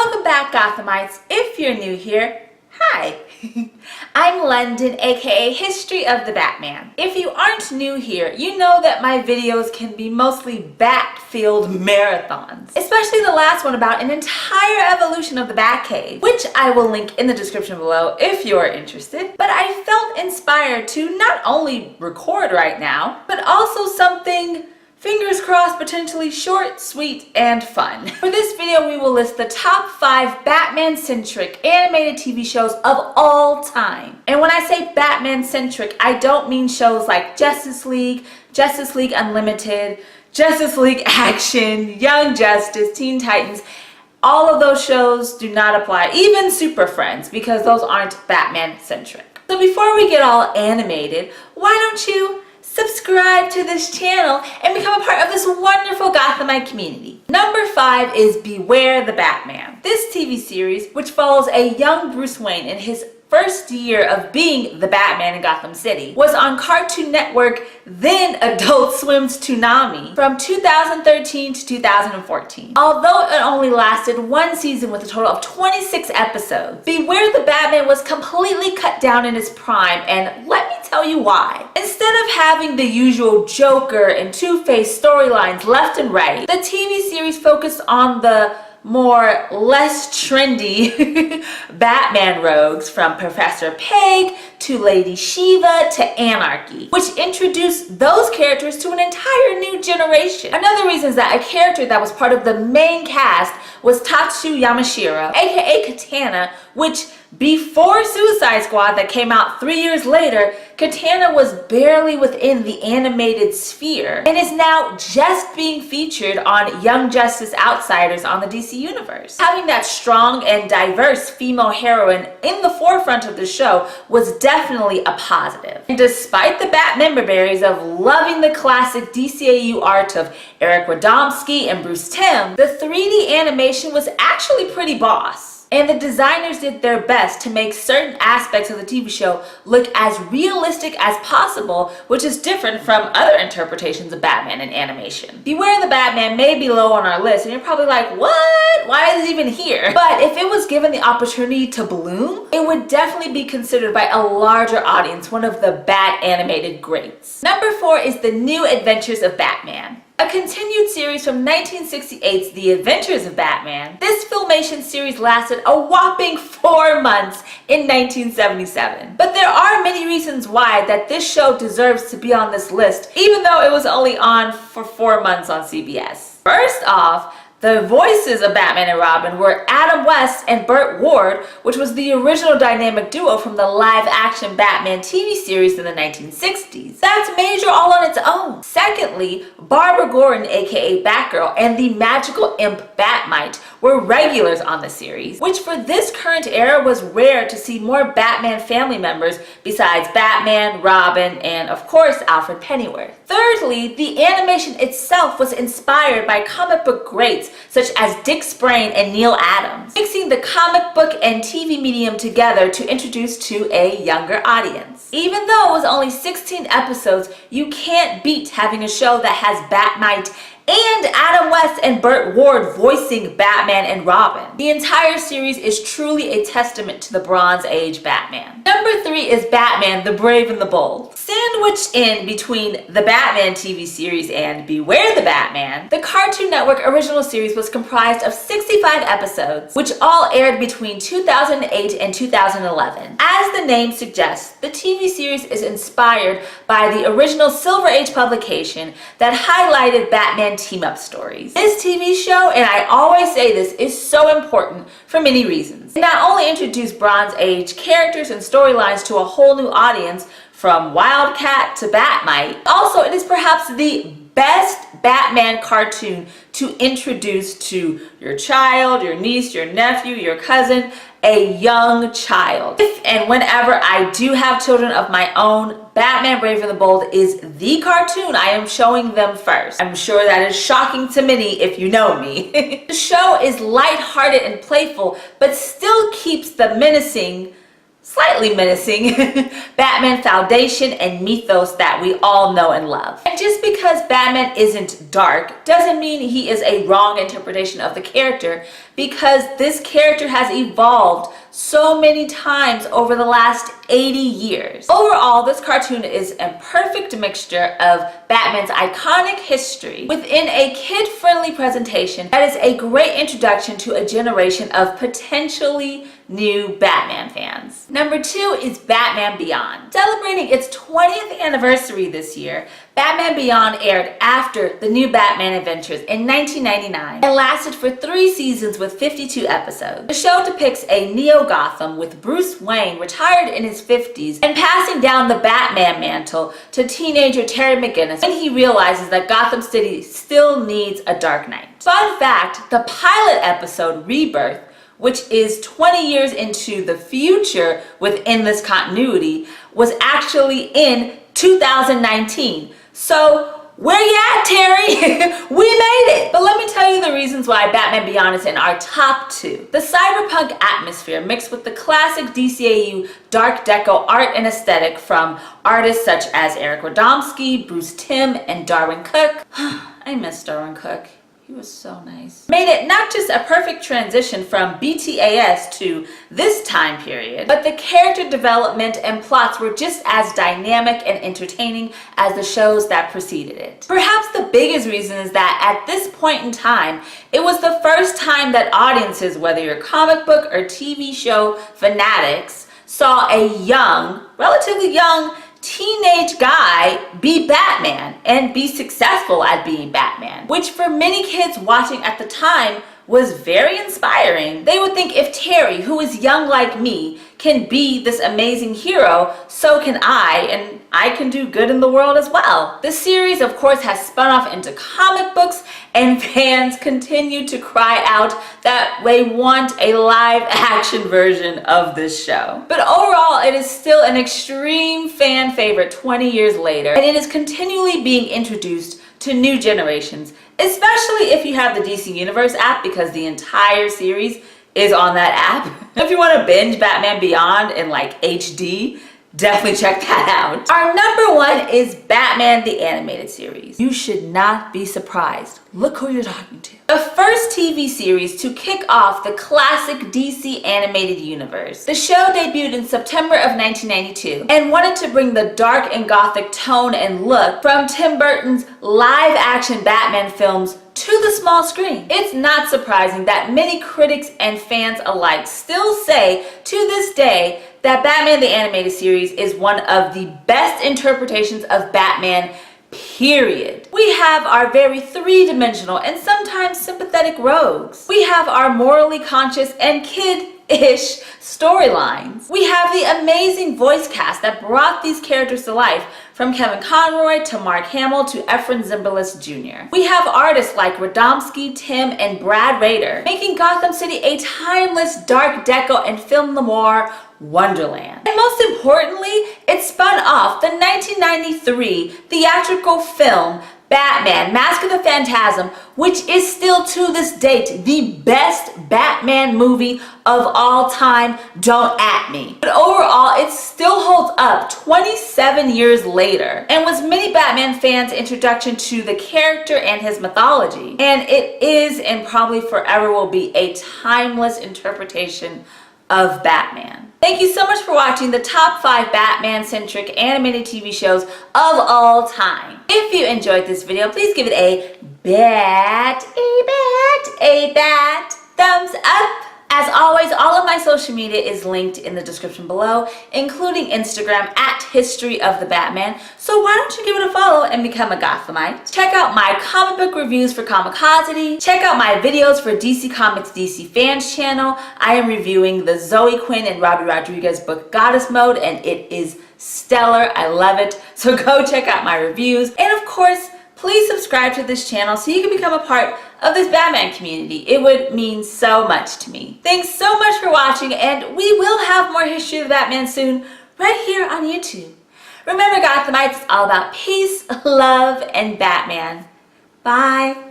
Welcome back, Gothamites. If you're new here, hi. I'm London, aka History of the Batman. If you aren't new here, you know that my videos can be mostly bat-filled marathons. Especially the last one about an entire evolution of the Batcave, which I will link in the description below if you're interested. But I felt inspired to not only record right now, but also something, fingers crossed, potentially short, sweet, and fun. For this video, we will list the top 5 Batman-centric animated TV shows of all time. And when I say Batman-centric, I don't mean shows like Justice League Unlimited, Justice League Action, Young Justice, Teen Titans. All of those shows do not apply, even Super Friends, because those aren't Batman-centric. So before we get all animated, why don't you subscribe to this channel and become a part of this wonderful Gothamite community. Number 5 is Beware the Batman. This TV series, which follows a young Bruce Wayne in his first year of being the Batman in Gotham City, was on Cartoon Network, then Adult Swim's Toonami, from 2013 to 2014. Although it only lasted one season with a total of 26 episodes, Beware the Batman was completely cut down in its prime, and let me tell you why. Instead of having the usual Joker and Two-Face storylines left and right, the TV series focused on the less trendy Batman rogues, from Professor Peg to Lady Shiva to Anarchy, which introduced those characters to an entire new generation. Another reason is that a character that was part of the main cast was Tatsu Yamashiro, aka Katana, which before Suicide Squad that came out 3 years later, Katana was barely within the animated sphere and is now just being featured on Young Justice Outsiders on the DC Universe. Having that strong and diverse female heroine in the forefront of the show was definitely a positive. And despite the Bat member berries of loving the classic DCAU art of Eric Radomski and Bruce Timm, the 3D animation was actually pretty boss. And the designers did their best to make certain aspects of the TV show look as realistic as possible, which is different from other interpretations of Batman in animation. Beware the Batman may be low on our list, and you're probably like, what? Why is it even here? But if it was given the opportunity to bloom, it would definitely be considered by a larger audience one of the Bat animated greats. Number 4 is The New Adventures of Batman. A continued series from 1968's The Adventures of Batman, this filmation series lasted a whopping 4 months in 1977. But there are many reasons why that this show deserves to be on this list, even though it was only on for 4 months on CBS. First off, the voices of Batman and Robin were Adam West and Burt Ward, which was the original dynamic duo from the live-action Batman TV series in the 1960s. That's major all on its own. Secondly, Barbara Gordon, aka Batgirl, and the magical imp Batmite were regulars on the series, which for this current era was rare to see more Batman family members besides Batman, Robin, and of course Alfred Pennyworth. Thirdly, the animation itself was inspired by comic book greats such as Dick Sprang and Neil Adams, mixing the comic book and TV medium together to introduce to a younger audience. Even though it was only 16 episodes, you can't beat having a show that has Batmite and Adam West and Burt Ward voicing Batman and Robin. The entire series is truly a testament to the Bronze Age Batman. Number 3 is Batman, the Brave and the Bold. Sandwiched in between the Batman TV series and Beware the Batman, the Cartoon Network original series was comprised of 65 episodes, which all aired between 2008 and 2011. As the name suggests, the TV series is inspired by the original Silver Age publication that highlighted Batman team-up stories. This TV show, and I always say this, is so important for many reasons. It not only introduced Bronze Age characters and storylines to a whole new audience, from Wildcat to Batmite, also it is perhaps the best Batman cartoon to introduce to your child, your niece, your nephew, your cousin, a young child. If and whenever I do have children of my own, Batman Brave and the Bold is the cartoon I am showing them first. I'm sure that is shocking to many if you know me. The show is lighthearted and playful, but still keeps the slightly menacing Batman foundation and mythos that we all know and love. And just because Batman isn't dark doesn't mean he is a wrong interpretation of the character, because this character has evolved so many times over the last 80 years. Overall, this cartoon is a perfect mixture of Batman's iconic history within a kid-friendly presentation that is a great introduction to a generation of potentially new Batman fans. Number 2 is Batman Beyond. Celebrating its 20th anniversary this year, Batman Beyond aired after the New Batman Adventures in 1999 and lasted for 3 seasons with 52 episodes. The show depicts a neo-Gotham with Bruce Wayne retired in his 50s and passing down the Batman mantle to teenager Terry McGinnis when he realizes that Gotham City still needs a Dark Knight. Fun fact, the pilot episode Rebirth, which is 20 years into the future within this continuity, was actually in 2019. So where you at, Terry? We made it! But let me tell you the reasons why Batman Beyond is in our top 2. The cyberpunk atmosphere mixed with the classic DCAU Dark Deco art and aesthetic from artists such as Eric Radomski, Bruce Timm, and Darwin Cook. I miss Darwin Cook. He was so nice. Made it not just a perfect transition from BTAS to this time period, but the character development and plots were just as dynamic and entertaining as the shows that preceded it. Perhaps the biggest reason is that at this point in time, it was the first time that audiences, whether you're comic book or TV show fanatics, saw a young, relatively young, teenage guy be Batman and be successful at being Batman, which for many kids watching at the time was very inspiring. They would think, if Terry, who is young like me, can be this amazing hero, so can I, and I can do good in the world as well. The series, of course, has spun off into comic books, and fans continue to cry out that they want a live action version of this show. But overall, it is still an extreme fan favorite 20 years later, and it is continually being introduced to new generations, especially if you have the DC Universe app, because the entire series is on that app. If you want to binge Batman Beyond in like HD, definitely check that out. Our number 1 is Batman the Animated Series. You should not be surprised. Look who you're talking to. The first TV series to kick off the classic DC animated universe. The show debuted in September of 1992 and wanted to bring the dark and gothic tone and look from Tim Burton's live-action Batman films to the small screen. It's not surprising that many critics and fans alike still say to this day that Batman the Animated Series is one of the best interpretations of Batman, period. We have our very three-dimensional and sometimes sympathetic rogues. We have our morally conscious and kid-ish storylines. We have the amazing voice cast that brought these characters to life, from Kevin Conroy to Mark Hamill to Efren Zimbalist Jr. We have artists like Radomski, Tim, and Brad Rader, making Gotham City a timeless dark deco and film noir wonderland. And most importantly, it spun off the 1993 theatrical film Batman, Mask of the Phantasm, which is still to this date the best Batman movie of all time, don't at me. But overall, it still holds up 27 years later and was many Batman fans' introduction to the character and his mythology. And it is, and probably forever will be, a timeless interpretation of Batman. Thank you so much for watching the top 5 Batman-centric animated TV shows of all time. If you enjoyed this video, please give it a bat thumbs up. As always, all of my social media is linked in the description below, including Instagram at History of the Batman. So why don't you give it a follow and become a Gothamite? Check out my comic book reviews for Comicosity. Check out my videos for DC Comics DC Fans channel. I am reviewing the Zoe Quinn and Robbie Rodriguez book Goddess Mode, and it is stellar. I love it. So go check out my reviews. And of course, please subscribe to this channel so you can become a part of this Batman community. It would mean so much to me. Thanks so much for watching, and we will have more History of the Batman soon, right here on YouTube. Remember, Gothamites, it's all about peace, love, and Batman. Bye.